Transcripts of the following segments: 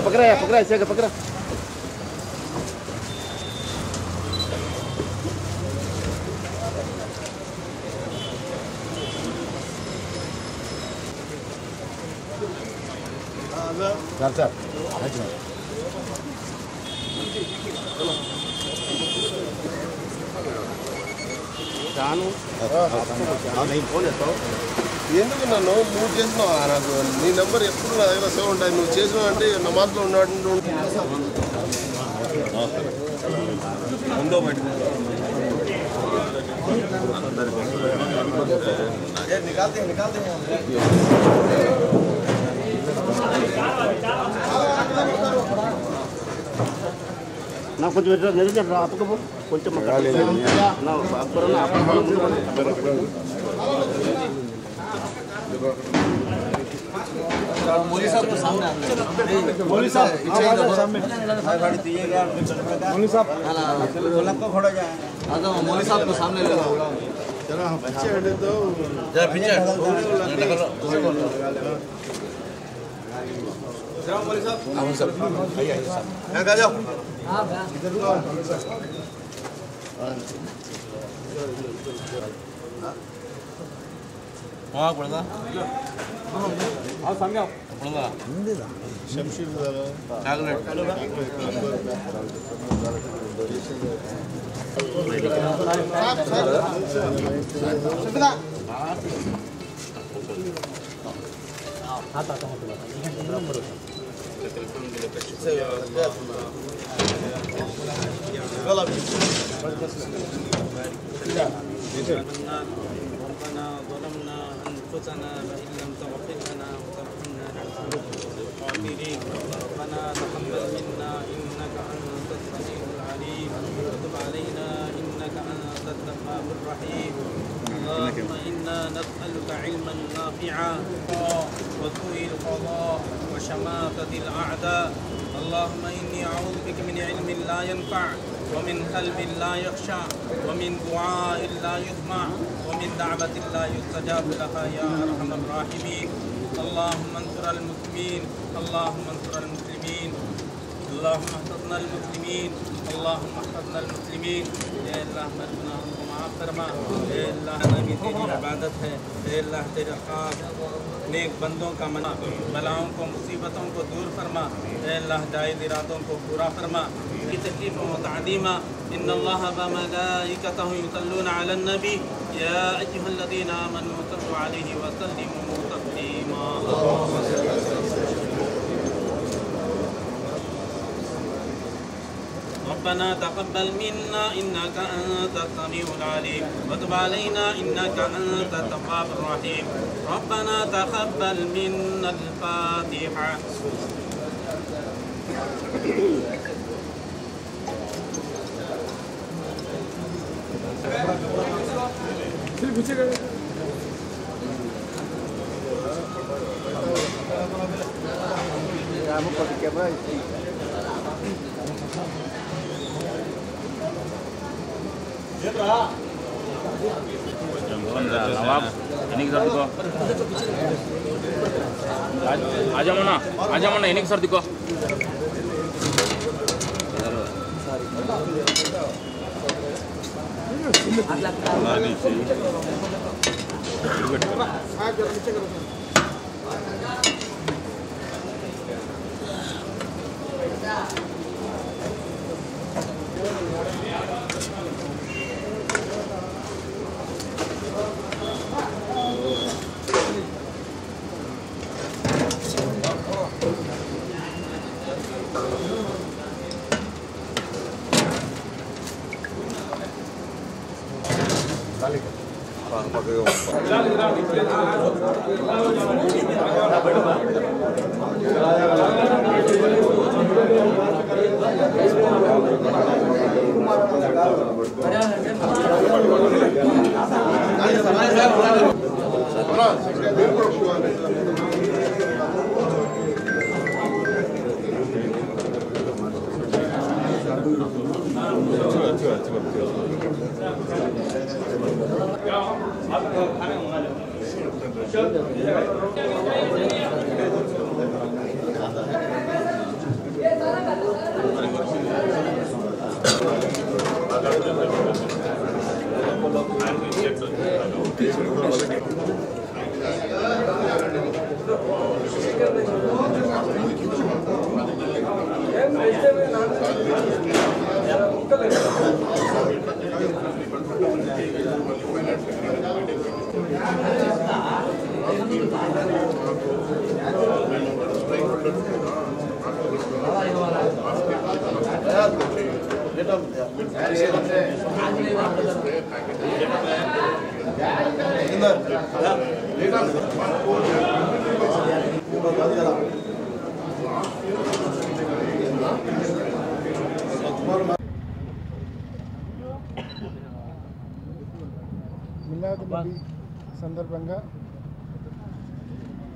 पकड़ा ऐसे पकड़ा सर नहीं फोन ఎందుకు నన్ను నువ్వు చేసినావు నాకు నీ నెంబర్ ఎప్పుడు నా దగ్గర సేవ్ ఉంటాయి నువ్వు చేసినావు అంటే నమాజ్లో ఉన్నాడు ముందో బయట ना कुछ नहीं चल रहा आपको कुछ मौलवी साहब तो सामने मौलवी साहब मौलवी साहब को खड़ा जाए मौलवी साहब को सामने ले लो जरा पीछे हटे तो जरा पीछे जरा मौलवी साहब हम सब आइए यहां आ जाओ हां इधर को वहां पड़ता हां सामने आओ पड़ता शमशीर चॉकलेट हाथ आता हूं बराबर ربنا ظلمنا أنفسنا وإن لم تغفر لنا وترحمنا لنكونن من الخاسرين ربنا تقبل منا إنك أنت السميع العليم وتب علينا إنك أنت التواب الرحيم اللهم إنا نسألك علما نافعا وسوء القضاء وشماتة الأعداء اللهم إني أعوذ بك من علم لا ينفع ومن قلب لا يخشع ومن دعاء لا يسمع ومن دعوة لا يستجاب لها يا أرحم الراحمين اللهم انصر المسلمين اللهم انصر المسلمين اللهم احفظنا المسلمين اللهم احفظنا المسلمين اے اللہ مرنا ہم کو معاف فرما اے اللہ نبی تیری عبادت ہے اے اللہ تیرے خاص نیک بندوں کا منا بلاؤں کو مصیبتوں کو دور فرما اے اللہ جائز ارادوں کو پورا فرما کی تکلیفوں متعدیمہ ان اللہ وملائکتہ یصلون علی النبی یا ایھا الذین آمنوا صلوا علیہ وسلموا تسلیما ربنا تقبل منا إنك أنت السميع العليم وتب علينا إنك أنت التواب الرحيم ربنا تقبل منا الفاتحة नवाब इन्हीं सर दिखो आजा मना इन्हीं सर दिखो మిలాద్ నబీ సందర్భంగా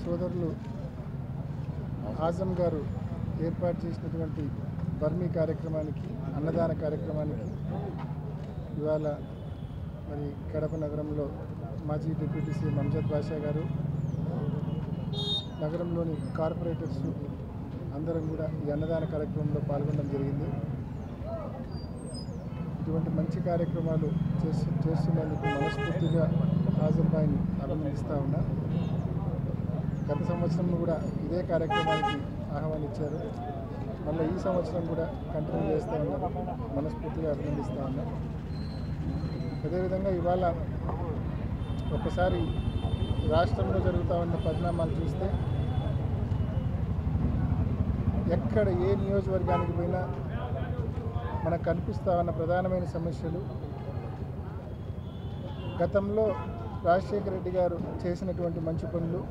సోదరులు ఆజం గారు ఏర్పాటు చేసినటువంటి బర్మీ కార్యక్రమానికి, అన్నదాన కార్యక్రమానికి ఇవాళ మరి కడప నగరంలో మాజీ డిప్యూటీ సీఎం అంజద్ బాషా గారు, నగరంలోని కార్పొరేటర్స్ అందరం కూడా ఈ అన్నదాన కార్యక్రమంలో పాల్గొనడం జరిగింది. ఇటువంటి మంచి కార్యక్రమాలు చేస్తున్నందుకు మనస్ఫూర్తిగా ఆజం భాయ్ని అభినందిస్తూ ఉన్నా. గత సంవత్సరం కూడా ఇదే కార్యక్రమానికి ఆహ్వానించారు. మళ్ళీ ఈ సంవత్సరం కూడా కంటిన్యూ చేస్తూ ఉన్నారు. మనస్ఫూర్తిగా అభినందిస్తూ ఉన్నా. అదేవిధంగా ఇవాళ ఒకసారి రాష్ట్రంలో జరుగుతూ ఉన్న పరిణామాలు చూస్తే ఎక్కడ ఏ నియోజకవర్గానికి పోయినా మనకు కనిపిస్తూ ఉన్న ప్రధానమైన సమస్యలు, గతంలో రాజశేఖర రెడ్డి గారు చేసినటువంటి మంచి పనులు,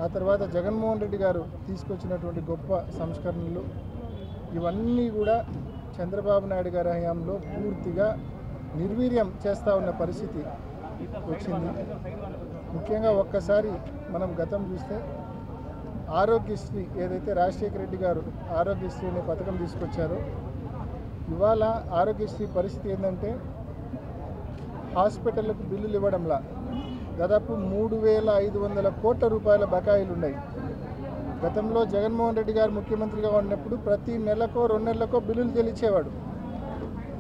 ఆ తర్వాత జగన్మోహన్ రెడ్డి గారు తీసుకొచ్చినటువంటి గొప్ప సంస్కరణలు, ఇవన్నీ కూడా చంద్రబాబు నాయుడు గారి హయాంలో పూర్తిగా నిర్వీర్యం చేస్తూ ఉన్న పరిస్థితి వచ్చింది. ముఖ్యంగా ఒక్కసారి మనం గతం చూస్తే ఆరోగ్యశ్రీ ఏదైతే రాజశేఖర రెడ్డి గారు ఆరోగ్యశ్రీ అనే పథకం తీసుకొచ్చారో, ఇవాళ ఆరోగ్యశ్రీ పరిస్థితి ఏంటంటే హాస్పిటళ్లకు బిల్లులు ఇవ్వడంలా దాదాపు 3,500 కోట్ల రూపాయల బకాయిలు ఉన్నాయి. గతంలో జగన్మోహన్ రెడ్డి గారు ముఖ్యమంత్రిగా ఉన్నప్పుడు ప్రతి నెలకో 2 నెలలకో బిల్లులు చెల్లించేవాడు.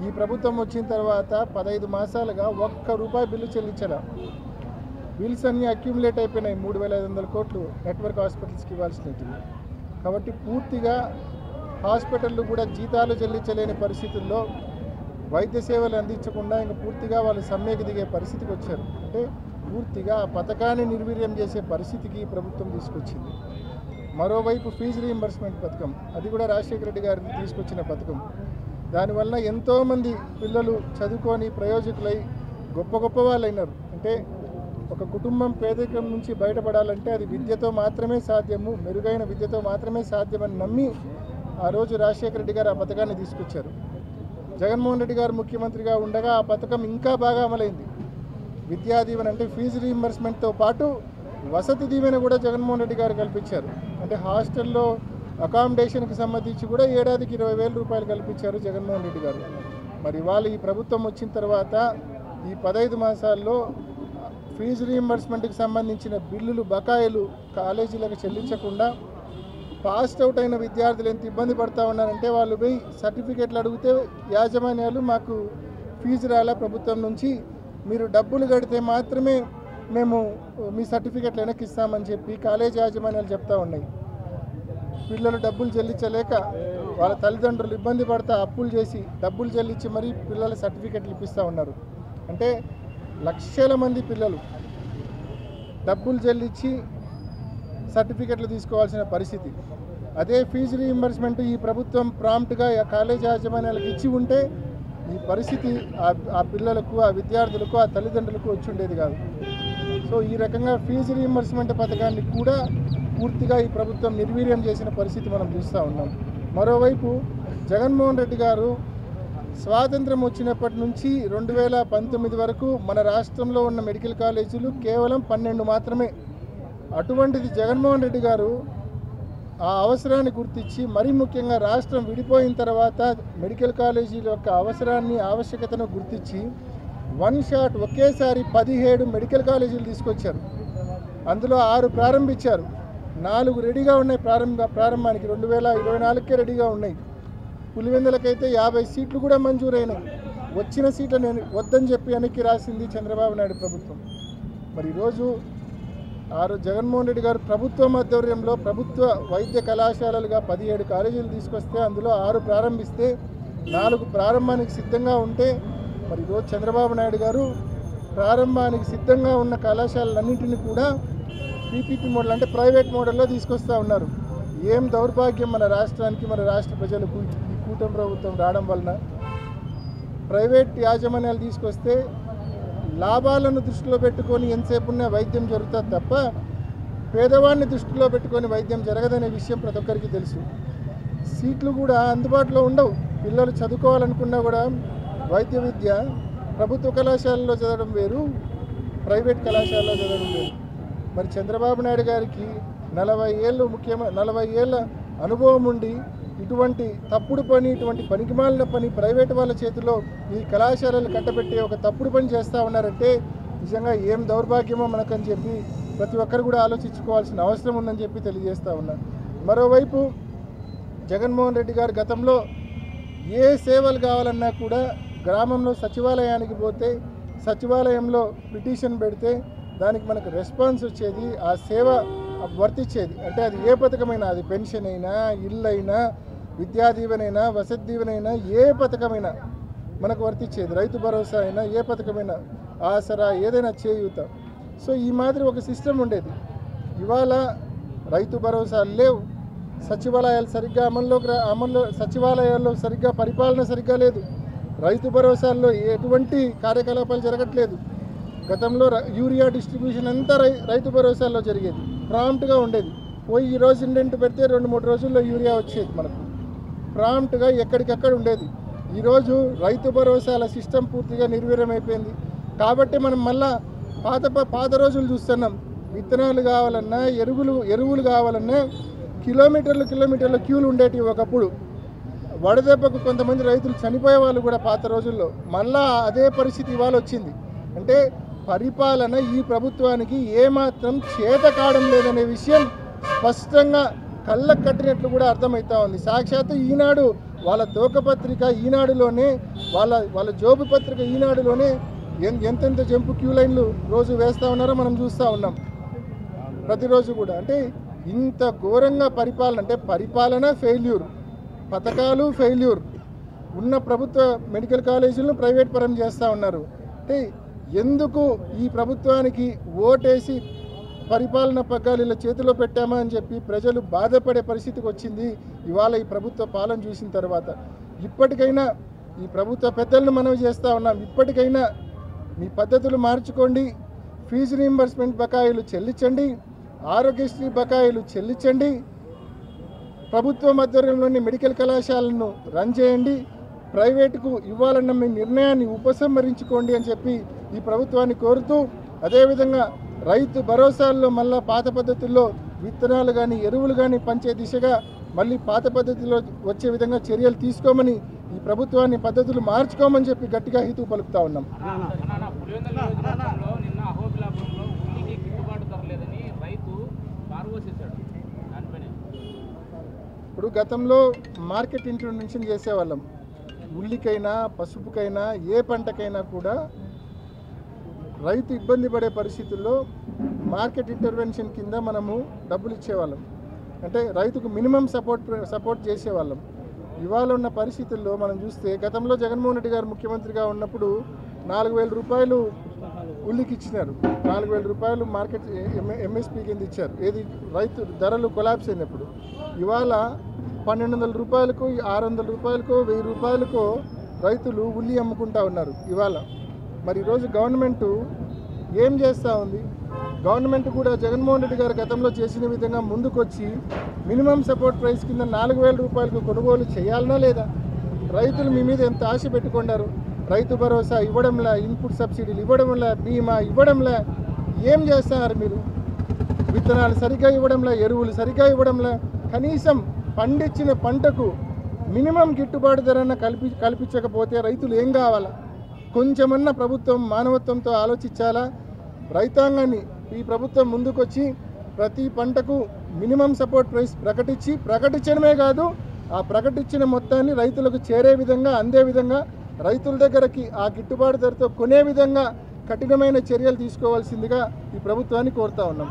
ఈ ప్రభుత్వం వచ్చిన తర్వాత 15 మాసాలుగా ₹1 బిల్లు చెల్లించాల. బిల్స్ అన్నీ అక్యుములేట్ అయిపోయినాయి. 3,500 కోట్లు నెట్వర్క్ హాస్పిటల్స్కి ఇవ్వాల్సినవి. కాబట్టి పూర్తిగా హాస్పిటళ్ళు కూడా జీతాలు చెల్లించలేని పరిస్థితుల్లో వైద్య సేవలు అందించకుండా ఇంకా పూర్తిగా వాళ్ళు సమ్మెకు దిగే పరిస్థితికి వచ్చారు. అంటే పూర్తిగా ఆ పథకాన్ని నిర్వీర్యం చేసే పరిస్థితికి ప్రభుత్వం తీసుకొచ్చింది. మరోవైపు ఫీజు రీయింబర్స్మెంట్ పథకం, అది కూడా రాజశేఖర రెడ్డి గారు తీసుకొచ్చిన పథకం. దానివల్ల ఎంతోమంది పిల్లలు చదువుకొని ప్రయోజకులై గొప్ప వాళ్ళు అయినారు. అంటే ఒక కుటుంబం పేదరికం నుంచి బయటపడాలంటే అది విద్యతో మాత్రమే సాధ్యము, మెరుగైన విద్యతో మాత్రమే సాధ్యమని నమ్మి ఆ రోజు రాజశేఖర రెడ్డి గారు ఆ పథకాన్ని తీసుకొచ్చారు. జగన్మోహన్ రెడ్డి గారు ముఖ్యమంత్రిగా ఉండగా ఆ పథకం ఇంకా బాగా అమలైంది. విద్యా దీవెన అంటే ఫీజు రీయింబర్స్మెంట్తో పాటు వసతి దీవెన కూడా జగన్మోహన్ రెడ్డి గారు కల్పించారు. అంటే హాస్టల్లో అకామిడేషన్కి సంబంధించి కూడా ఏడాదికి 20,000 రూపాయలు కల్పించారు జగన్మోహన్ రెడ్డి గారు. మరి ఇవాళ ఈ ప్రభుత్వం వచ్చిన తర్వాత ఈ 15 మాసాల్లో ఫీజు రీయింబర్స్మెంట్కి సంబంధించిన బిల్లులు బకాయిలు కాలేజీలకు చెల్లించకుండా పాస్డ్ అవుట్ అయిన విద్యార్థులు ఎంత ఇబ్బంది పడతా ఉన్నారంటే వాళ్ళు పోయి సర్టిఫికేట్లు అడిగితే యాజమాన్యాలు మాకు ఫీజు రాలా ప్రభుత్వం నుంచి, మీరు డబ్బులు కడితే మాత్రమే మేము మీ సర్టిఫికేట్లు వెనక్కి ఇస్తామని చెప్పి కాలేజీ యాజమాన్యాలు చెప్తా ఉన్నాయి. పిల్లలు డబ్బులు చెల్లించలేక వాళ్ళ తల్లిదండ్రులు ఇబ్బంది పడతా అప్పులు చేసి డబ్బులు చెల్లించి మరీ పిల్లల సర్టిఫికేట్లు ఇప్పిస్తూ ఉన్నారు. అంటే లక్షల మంది పిల్లలు డబ్బులు చెల్లించి సర్టిఫికెట్లు తీసుకోవాల్సిన పరిస్థితి. అదే ఫీజు రీయింబర్స్మెంట్ ఈ ప్రభుత్వం ప్రాంప్ట్గా కాలేజ్ యాజమాన్యాలకు ఇచ్చి ఉంటే ఈ పరిస్థితి ఆ పిల్లలకు, ఆ విద్యార్థులకు, ఆ తల్లిదండ్రులకు వచ్చి ఉండేది కాదు. సో ఈ రకంగా ఫీజు రీయింబర్స్మెంట్ పథకాన్ని కూడా పూర్తిగా ఈ ప్రభుత్వం నిర్వీర్యం చేసిన పరిస్థితి మనం చూస్తూ ఉన్నాం. మరోవైపు జగన్మోహన్ రెడ్డి గారు స్వాతంత్రం వచ్చినప్పటి నుంచి 2019 వరకు మన రాష్ట్రంలో ఉన్న మెడికల్ కాలేజీలు కేవలం 12 మాత్రమే. అటువంటిది జగన్మోహన్ రెడ్డి గారు ఆ అవసరాన్ని గుర్తించి మరీ ముఖ్యంగా రాష్ట్రం విడిపోయిన తర్వాత మెడికల్ కాలేజీల యొక్క అవసరాన్ని ఆవశ్యకతను గుర్తించి వన్ షాట్ ఒకేసారి 17 మెడికల్ కాలేజీలు తీసుకొచ్చారు. అందులో 6 ప్రారంభించారు, 4 రెడీగా ఉన్నాయి. ప్రారంభానికి 2024కే రెడీగా ఉన్నాయి. పులివెందులకైతే 50 సీట్లు కూడా మంజూరైనాయి. వచ్చిన సీట్లు నేను వద్దని చెప్పి వెనక్కి రాసింది చంద్రబాబు నాయుడు ప్రభుత్వం. మరి ఈరోజు జగన్మోహన్ రెడ్డి గారు ప్రభుత్వం ఆధ్వర్యంలో ప్రభుత్వ వైద్య కళాశాలలుగా 17 కాలేజీలు తీసుకొస్తే అందులో 6 ప్రారంభిస్తే 4 ప్రారంభానికి సిద్ధంగా ఉంటే మరి ఈరోజు చంద్రబాబు నాయుడు గారు ప్రారంభానికి సిద్ధంగా ఉన్న కళాశాలలన్నింటినీ కూడా పీపీపీ మోడల్ అంటే ప్రైవేట్ మోడల్లో తీసుకొస్తూ ఉన్నారు. ఏం దౌర్భాగ్యం మన రాష్ట్రానికి, మన రాష్ట్ర ప్రజలకు ఈ కూటమి ప్రభుత్వం రావడం వలన. ప్రైవేట్ యాజమాన్యాలు తీసుకొస్తే లాభాలను దృష్టిలో పెట్టుకొని ఎంతసేపు ఉన్న వైద్యం జరుగుతుంది తప్ప పేదవాడిని దృష్టిలో పెట్టుకొని వైద్యం జరగదనే విషయం ప్రతి ఒక్కరికి తెలుసు. సీట్లు కూడా అందుబాటులో ఉండవు. పిల్లలు చదువుకోవాలనుకున్నా కూడా వైద్య విద్య ప్రభుత్వ కళాశాలలో చదవడం వేరు, ప్రైవేట్ కళాశాలలో చదవడం వేరు. మరి చంద్రబాబు నాయుడు గారికి 40 ఏళ్ళ అనుభవం ఉండి ఇటువంటి తప్పుడు పని, ఇటువంటి పనికిమాలిన పని ప్రైవేట్ వాళ్ళ చేతిలో ఈ కళాశాలలు కట్టబెట్టి ఒక తప్పుడు పని చేస్తూ ఉన్నారంటే నిజంగా ఏం దౌర్భాగ్యమో మనకని చెప్పి ప్రతి ఒక్కరు కూడా ఆలోచించుకోవాల్సిన అవసరం ఉందని చెప్పి తెలియజేస్తూ ఉన్నారు. మరోవైపు జగన్మోహన్ రెడ్డి గారు గతంలో ఏ సేవలు కావాలన్నా కూడా గ్రామంలో సచివాలయానికి పోతే సచివాలయంలో పిటిషన్ పెడితే దానికి మనకు రెస్పాన్స్ వచ్చేది, ఆ సేవ వర్తించేది. అంటే అది ఏ పథకమైనా, అది పెన్షన్ అయినా, ఇల్లు అయినా, విద్యా దీవెనైనా, వసతి దీవెనైనా, ఏ పథకమైనా మనకు వర్తించేది. రైతు భరోసా అయినా, ఏ పథకమైనా, ఆసరా, ఏదైనా చేయూత. సో ఈ మాదిరి ఒక సిస్టమ్ ఉండేది. ఇవాళ రైతు భరోసాలు లేవు, సచివాలయాలు సరిగ్గా అమల్లో సచివాలయాల్లో సరిగ్గా పరిపాలన సరిగ్గా లేదు, రైతు భరోసాల్లో ఎటువంటి కార్యకలాపాలు జరగట్లేదు. గతంలో యూరియా డిస్ట్రిబ్యూషన్ అంతా రైతు భరోసాల్లో జరిగేది, ప్రాంప్ట్గా ఉండేది. పోయి ఈరోజు ఇండెంట్ పెడితే 2-3 రోజుల్లో యూరియా వచ్చేది, మనకు ప్రాంప్ట్గా ఎక్కడికక్కడ ఉండేది. ఈరోజు రైతు భరోసాల సిస్టమ్ పూర్తిగా నిర్వీర్యమైపోయింది. కాబట్టి మనం మళ్ళా పాత రోజులు చూస్తున్నాం. విత్తనాలు కావాలన్నా, ఎరువులు కావాలన్నా కిలోమీటర్ల క్యూలు ఉండేటివి ఒకప్పుడు. వడదెబ్బకు కొంతమంది రైతులు చనిపోయే వాళ్ళు కూడా పాత రోజుల్లో. మళ్ళా అదే పరిస్థితి ఇవాళ వచ్చింది. అంటే పరిపాలన ఈ ప్రభుత్వానికి ఏమాత్రం చేత కావడం లేదనే విషయం స్పష్టంగా కళ్ళకు కట్టినట్లు కూడా అర్థమవుతా ఉంది. సాక్షాత్తు ఈనాడు వాళ్ళ తోకపత్రిక ఈనాడులోనే, వాళ్ళ జోబు పత్రిక ఈనాడులోనే ఎంతెంత జంపు క్యూ లైన్లు రోజు వేస్తూ ఉన్నారో మనం చూస్తూ ఉన్నాం ప్రతిరోజు కూడా. అంటే ఇంత ఘోరంగా పరిపాలన, అంటే పరిపాలన ఫెయిల్యూర్, పథకాలు ఫెయిల్యూర్, ఉన్న ప్రభుత్వ మెడికల్ కాలేజీలను ప్రైవేట్ పరం చేస్తూ ఉన్నారు. అంటే ఎందుకు ఈ ప్రభుత్వానికి ఓటేసి పరిపాలన పగ్గాలు ఇలా చేతిలో పెట్టామా అని చెప్పి ప్రజలు బాధపడే పరిస్థితికి వచ్చింది ఇవాళ ఈ ప్రభుత్వ పాలన చూసిన తర్వాత. ఇప్పటికైనా ఈ ప్రభుత్వ పెద్దలను మనవి చేస్తూ ఉన్నాం, ఇప్పటికైనా మీ పద్ధతులు మార్చుకోండి, ఫీజు రీయింబర్స్మెంట్ బకాయిలు చెల్లించండి, ఆరోగ్యశ్రీ బకాయిలు చెల్లించండి, ప్రభుత్వ ఆధ్వర్యంలోని మెడికల్ కళాశాలను రన్ చేయండి, ప్రైవేటుకు ఇవ్వాలన్న మీ నిర్ణయాన్ని ఉపసంహరించుకోండి అని చెప్పి ఈ ప్రభుత్వాన్ని కోరుతూ, అదేవిధంగా రైతు భరోసాల్లో మళ్ళా పాత పద్ధతుల్లో విత్తనాలు కానీ ఎరువులు కానీ పంచే దిశగా మళ్ళీ పాత పద్ధతిలో వచ్చే విధంగా చర్యలు తీసుకోమని, ఈ ప్రభుత్వాన్ని పద్ధతులు మార్చుకోమని చెప్పి గట్టిగా హితవు పలుకుతా ఉన్నాం. ఇప్పుడు గతంలో మార్కెట్ ఇంట్రొడక్షన్ చేసేవాళ్ళం. ఉల్లికైనా పసుపుకైనా ఏ పంటకైనా కూడా రైతు ఇబ్బంది పడే పరిస్థితుల్లో మార్కెట్ ఇంటర్వెన్షన్ కింద మనము డబ్బులు ఇచ్చేవాళ్ళం. అంటే రైతుకు మినిమం సపోర్ట్ చేసేవాళ్ళం. ఇవాళ ఉన్న పరిస్థితుల్లో మనం చూస్తే గతంలో జగన్మోహన్ రెడ్డి గారు ముఖ్యమంత్రిగా ఉన్నప్పుడు 4,000 రూపాయలు ఉల్లికి ఇచ్చినారు, 4,000 రూపాయలు మార్కెట్ ఎంఎస్పీ కింద ఇచ్చారు. ఏది రైతు ధరలు కొలాప్స్ అయినప్పుడు. ఇవాళ 1,200 రూపాయలకు, 600 రూపాయలకు, 1000 రూపాయలకు రైతులు ఉల్లి అమ్ముకుంటా ఉన్నారు ఇవాళ. మరి ఈరోజు గవర్నమెంటు ఏం చేస్తూ ఉంది? గవర్నమెంట్ కూడా జగన్మోహన్ రెడ్డి గారు గతంలో చేసిన విధంగా ముందుకొచ్చి మినిమం సపోర్ట్ ప్రైస్ కింద 4,000 రూపాయలకు కొనుగోలు చేయాలనా లేదా? రైతులు మీ మీద ఎంత ఆశ పెట్టుకున్నారు? రైతు భరోసా ఇవ్వడంలా, ఇన్పుట్ సబ్సిడీలు ఇవ్వడంలా, బీమా ఇవ్వడంలా, ఏం చేస్తున్నారు మీరు? విత్తనాలు సరిగ్గా ఇవ్వడంలా, ఎరువులు సరిగ్గా ఇవ్వడంలా, కనీసం పండించిన పంటకు మినిమం గిట్టుబాటు ధరన కల్పించకపోతే రైతులు ఏం కావాలా? కొంచెమన్నా ప్రభుత్వం మానవత్వంతో ఆలోచించాలా? రైతాంగాన్ని ఈ ప్రభుత్వం ముందుకొచ్చి ప్రతి పంటకు మినిమం సపోర్ట్ ప్రైస్ ప్రకటించడమే కాదు, ఆ ప్రకటించిన మొత్తాన్ని రైతులకు చేరే విధంగా, అందే విధంగా, రైతుల దగ్గరకి ఆ గిట్టుబాటు ధరతో కొనే విధంగా కఠినమైన చర్యలు తీసుకోవాల్సిందిగా ఈ ప్రభుత్వాన్ని కోరుతా ఉన్నాం.